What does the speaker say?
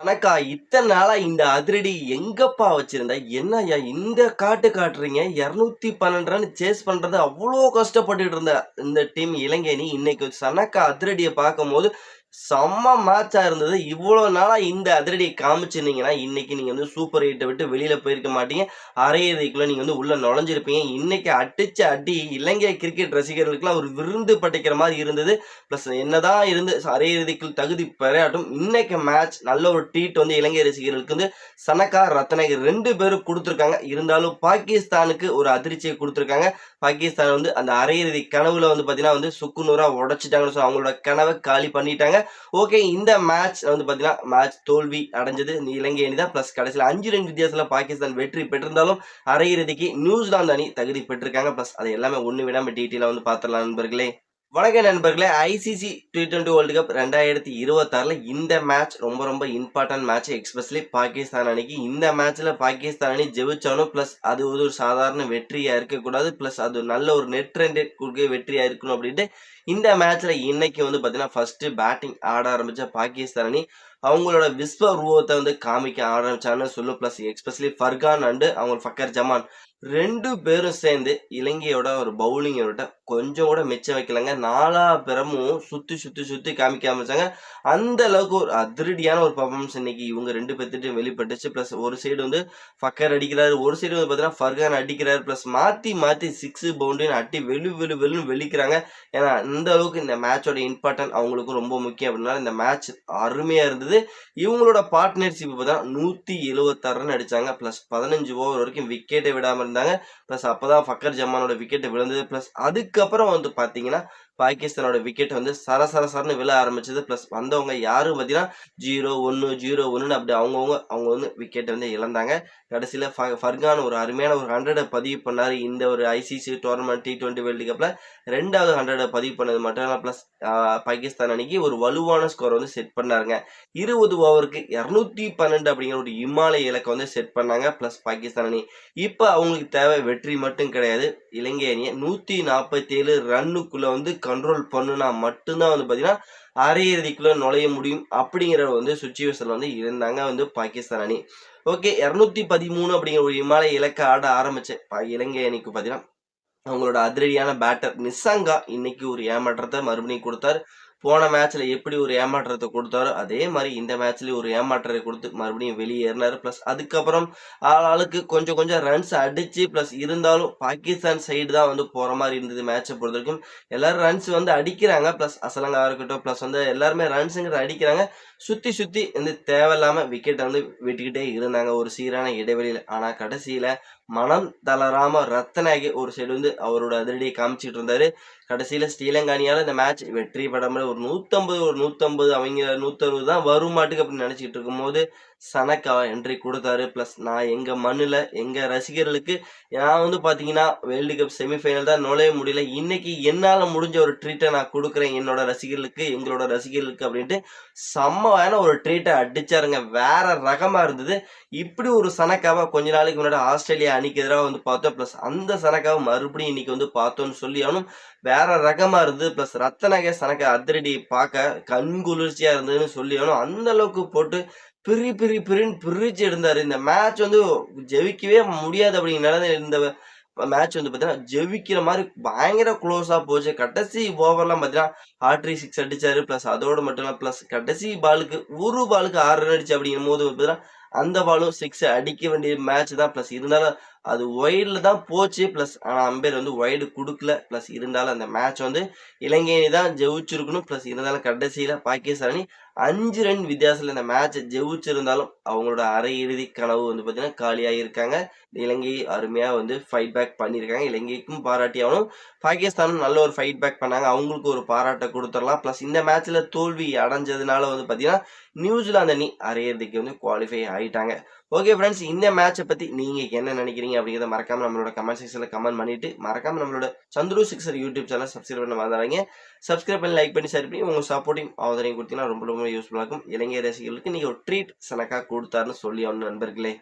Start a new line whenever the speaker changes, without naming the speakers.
அனக்கா இத்தன நாளா இந்த அதிரடி எங்கப்பா வச்சிருந்த? என்னய்யா இந்த காட்டுறீங்க? 212 ரன் சேஸ் பண்றது அவ்ளோ கஷ்டப்பட்டுட்டு இருந்த இந்த டீம் இலங்கை அணி, இன்னைக்கு சனக்கா அதிரடிய பார்க்கும்போது, செம்ம மேட்ச்சா இருந்தது. இவ்ளோ நாளா இந்த அதிரடிய காமிச்சிருந்தீங்கன்னா, இன்னைக்கு நீங்க வந்து சூப்பர் 8 விட்டு வெளியில போயிருக்க மாட்டீங்க. அரையிறுதிக்குள்ள நீங்க வந்து உள்ள நுழைஞ்சிருப்பீங்க. இன்னைக்கு அடிச்ச அடி இலங்கை கிரிக்கெட் ரசிகர்களுக்கெல்லாம் ஒரு விருந்து படைக்கிற மாரி இருந்தது. பிளஸ் என்னதான் இருந்து அரையிறுதிக்குள் தகுதி பெறாட்டும் இன்னைக்கு மேட்ச் நல்ல ஒரு ட்ரீட் வந்து இலங்கை ரசிகர்களுக்கு வந்து சனக்கா ரத்னகிரி 2 பேரும் கொடுத்துருக்காங்க. இருந்தாலும் பாகிஸ்தானுக்கு ஒரு அதிர்ச்சியை கொடுத்துருக்காங்க. பாகிஸ்தான் வந்து அந்த அரையிறுதி கனவுல வந்து பாத்தீங்கன்னா வந்து சுக்குநூறா உடைச்சிட்டாங்கன்னு அவங்களோட கனவை காலி பண்ணிட்டாங்க. ஓகே, இந்த மேட்ச் வந்து பாத்தீங்கன்னா மேட்ச் தோல்வி அடைஞ்சது இலங்கை அணி தான். பிளஸ் கடைசியில் 5 ரன் வித்தியாசத்துல பாகிஸ்தான் வெற்றி பெற்றிருந்தாலும் அரையிறுதிக்கு நியூசிலாந்து அணி தகுதி பெற்றிருக்காங்க. பிளஸ் அதை எல்லாமே ஒண்ணு விடாம டீட்டெயிலா வந்து பாத்திரலாம் நண்பர்களே. வணக்கம் நண்பர்களே. ஐசிசி T20 வேர்ல்டு கப் 2026ல இந்த மேட்ச் ரொம்ப ரொம்ப இம்பார்ட்டன்ட் மேட்ச். எஸ்பெஷலி பாகிஸ்தான் அணிக்கு. இந்த மேட்ச்ல பாகிஸ்தான் அணி ஜெயிச்சாலும் பிளஸ் அது ஒரு சாதாரண வெற்றியா இருக்கக்கூடாது. பிளஸ் அது நல்ல ஒரு நெட் ரன் ரேட் கொடுக்க வெற்றியா இருக்கணும் அப்படின்ட்டு இந்த மேட்ச்ல இன்னைக்கு வந்து பாத்தீங்கன்னா ஃபர்ஸ்ட் பேட்டிங் ஆட ஆரம்பிச்ச பாகிஸ்தான் அணி அவங்களோட விஸ்வ உருவத்தை வந்து காமிக்க ஆரம்பிச்சான்னு சொல்லும். பிளஸ் எஸ்பெஷலி ஃபர்கான் அண்டு அவங்க ஃபக்கர் ஜமான் 2 பேரும் சேர்ந்து இலங்கையோட ஒரு பவுலிங்கோட கொஞ்சம் கூட மிச்சம் வைக்கலங்க. நாலா புறமும் சுத்தி காமிக்க ஆரம்பிச்சாங்க. அந்த அளவுக்கு ஒரு அதிரடியான ஒரு பெர்ஃபார்மன்ஸ் இன்னைக்கு இவங்க 2 பேர்த்துட்டயும் வெளிப்பட்டுச்சு. பிளஸ் ஒரு சைடு வந்து ஃபக்கர் அடிக்கிறாரு, ஒரு சைடு வந்து பார்த்தீங்கன்னா ஃபர்கான் அடிக்கிறாரு. பிளஸ் மாத்தி மாத்தி 6 பவுண்டரின்னு அடி வெளுன்னு வெளுக்கிறாங்க. ஏன்னா அந்த அளவுக்கு இந்த மேட்சோட இம்பார்ட்டன்ட் அவங்களுக்கும் ரொம்ப முக்கியம். அப்படின்னால இந்த மேட்ச் அருமையா இருந்தது. இவங்களோட பார்ட்னர்ஷிப் பார்த்தா 176 ரன் அடிச்சாங்க. பிளஸ் 15 ஓவர் வரைக்கும் விக்கெட்டை விடாம இருந்தாங்க. பிளஸ் அப்பதான் ஃபக்கர் ஜமானோட விக்கெட் விழுந்தது. பிளஸ் அதுக்கப்புறம் வந்து பாத்தீங்கன்னா பாகிஸ்தானோட விக்கெட் வந்து சரன்னு விழ ஆரம்பிச்சது. பிளஸ் வந்தவங்க யாரும் பாத்தீங்கன்னா 0-1 0-1 அப்படி அவங்க வந்து விக்கெட் வந்து இழந்தாங்க. கடைசியில ஃபர்கான் ஒரு அருமையான ஒரு 100 பதிவு பண்ணாரு. இந்த ஒரு ஐசிசி டோர்னமெண்ட் T20 வேர்ல்டு கப்ல 2வது 100 பதிவு பண்ணது மட்டும் இல்ல. பிளஸ் பாகிஸ்தான் அணிக்கு ஒரு வலுவான ஸ்கோர் வந்து செட் பண்ணாருங்க. 20 ஓவருக்கு 212 அப்படிங்கிற ஒரு இமாலய இலக்கை வந்து செட் பண்ணாங்க. பிளஸ் பாகிஸ்தான் அணி இப்ப அவங்களுக்கு தேவை வெற்றி மட்டும் கிடையாது. இலங்கை அணியை 147 ரன்னுக்குள்ள வந்து கண்ட்ரோல் பண்ணுனா மட்டும்தான் வந்து பாத்தீங்கன்னா அரையிறுதிக்குள்ள நுழைய முடியும் அப்படிங்கிற வந்து சுச்சுவேஷன் வந்து இருந்தாங்க வந்து பாகிஸ்தான் அணி. ஓகே, 213 அப்படிங்கிற ஒரு இமாலய இலக்கை ஆட ஆரம்பிச்ச இலங்கை அணிக்கு பாத்தீங்கன்னா அவங்களோட அதிரடியான பேட்டர் நிசங்கா இன்னைக்கு ஒரு ஏமாற்றத்தை மறுபடியும் கொடுத்தாரு. போன மேட்ச்ல எப்படி ஒரு ஏமாற்றத்தை கொடுத்தாரோ அதே மாதிரி இந்த மேட்ச்லயும் ஒரு ஏமாற்றத்தை கொடுத்து மறுபடியும் வெளியேறினாரு. பிளஸ் அதுக்கப்புறம் ஆளுக்கு கொஞ்சம் கொஞ்சம் ரன்ஸ் அடிச்சு பிளஸ் இருந்தாலும் பாகிஸ்தான் சைடு தான் வந்து போற மாதிரி இருந்தது. மேட்சை பொறுத்த வரைக்கும் எல்லாரும் ரன்ஸ் வந்து அடிக்கிறாங்க. பிளஸ் அசலங்கா இருக்கட்டும் பிளஸ் வந்து எல்லாருமே ரன்ஸுங்கிற அடிக்கிறாங்க. சுத்தி வந்து தேவையில்லாம விக்கெட்டை வந்து விட்டுக்கிட்டே இருந்தாங்க ஒரு சீரான இடைவெளியில. ஆனா கடைசியில மனம் தளராம ரத்னாகி ஒரு சைடு வந்து அவரோட அதிரடியை காமிச்சிட்டு இருந்தாரு. கடைசியில ஸ்ரீலங்கா அணியால இந்த மேட்ச் வெற்றி பெறாம ஒரு 150 அவங்க 160 தான் வரும் மாட்டுக்கு அப்படின்னு நினைச்சிட்டு இருக்கும்போது சனக்கா என்ட்ரி கொடுத்தாரு. பிளஸ் நான் எங்க மண்ணுல எங்க ரசிகர்களுக்கு நான் வந்து பாத்தீங்கன்னா வேர்ல்டு கப் செமிஃபைனல் தான் நுழைய முடியல. இன்னைக்கு என்னால முடிஞ்ச ஒரு ட்ரீட்டை நான் கொடுக்குறேன் என்னோட ரசிகர்களுக்கு எங்களோட ரசிகர்களுக்கு அப்படின்ட்டு செம்மையான ஒரு ட்ரீட்டை அடிச்சாருங்க. வேற ரகமா இருந்தது. இப்படி ஒரு சனக்காவை கொஞ்ச நாளைக்கு முன்னாடி ஆஸ்திரேலியா அணிக்கு எதிராக வந்து பார்த்தோம். பிளஸ் அந்த சனக்காவை மறுபடியும் இன்னைக்கு வந்து பார்த்தோம்னு சொல்லி அவனும் வேற ரகமா இருந்தது. பிளஸ் ரத்தனகே சனக்கா அதிரடி பார்க்க கண்குளிர்ச்சியா இருந்ததுன்னு சொல்லி அவனும் அந்த அளவுக்கு போட்டு பிரின்னு பிரிச்சு எடுந்தாரு. இந்த மேட்ச் வந்து ஜெயிக்கவே முடியாது அப்படிங்கிற நிலையில இந்த மேட்ச் வந்து பாத்தீங்கன்னா ஜெயிக்கிற மாதிரி பயங்கர க்ளோஸா போச்சு. கடைசி ஓவர்லாம் பாத்தீங்கன்னா ஹாட்ரி 6 அடிச்சாரு. பிளஸ் அதோட மட்டும் இல்ல பிளஸ் கடைசி பாலுக்கு ஒரு பாலுக்கு 6 ரன் அடிச்சு அப்படிங்கும் போது பாத்தீங்கன்னா அந்த பாலும் 6 அடிக்க வேண்டிய மேட்ச் தான். பிளஸ் இருந்தாலும் அது ஒய்டுல தான் போச்சு. பிளஸ் ஆனா அம்பேர் வந்து ஒய்டு கொடுக்கல. பிளஸ் இருந்தாலும் அந்த மேட்ச் வந்து இலங்கை அணி தான் ஜெயிச்சிருக்கணும். பிளஸ் இருந்தாலும் கடைசியில பாகிஸ்தான் அணி 5 ரன் வித்தியாசத்துல இந்த மேட்ச் ஜெயிச்சிருந்தாலும் அவங்களோட அரையிறுதி கனவு வந்து பாத்தீங்கன்னா காலியாக இருக்காங்க. இலங்கை அருமையா வந்து ஃபைட் பேக் பண்ணியிருக்காங்க. இலங்கைக்கும் பாராட்டி ஆகணும். பாகிஸ்தானும் நல்ல ஒரு ஃபைட் பேக் பண்ணாங்க. அவங்களுக்கு ஒரு பாராட்டை கொடுத்துடலாம். பிளஸ் இந்த மேட்ச்ல தோல்வி அடைஞ்சதுனால வந்து பாத்தீங்கன்னா நியூசிலாந்து அணி அரையிறுதிக்கு வந்து குவாலிஃபை ஆயிட்டாங்க. ஓகே ஃப்ரெண்ட்ஸ், இந்த மேட்சை பத்தி நீங்க என்ன நினைக்கிறீங்க அப்படிங்கிறத மறக்காம நம்மளோட கமெண்ட் செக்ஷன்ல கமெண்ட் பண்ணிட்டு மறக்காம நம்மளோட Chandru sixer YouTube channel subscribe பண்ண மறந்துடாதீங்க. சப்ஸ்கிரைப் பண்ணி லைக் பண்ணி ஷேர் பண்ணி உங்க சப்போர்ட்டிங் ஆதரவையும் கொடுத்தீங்கன்னா ரொம்ப ரொம்ப யூஸ்ஃபுல்லா இருக்கும். இலங்கை ரசிகர்களுக்கு நீங்க ஒரு ட்ரீட் சனக்கா கொடுத்தாருன்னு சொல்லி நண்பர்களே.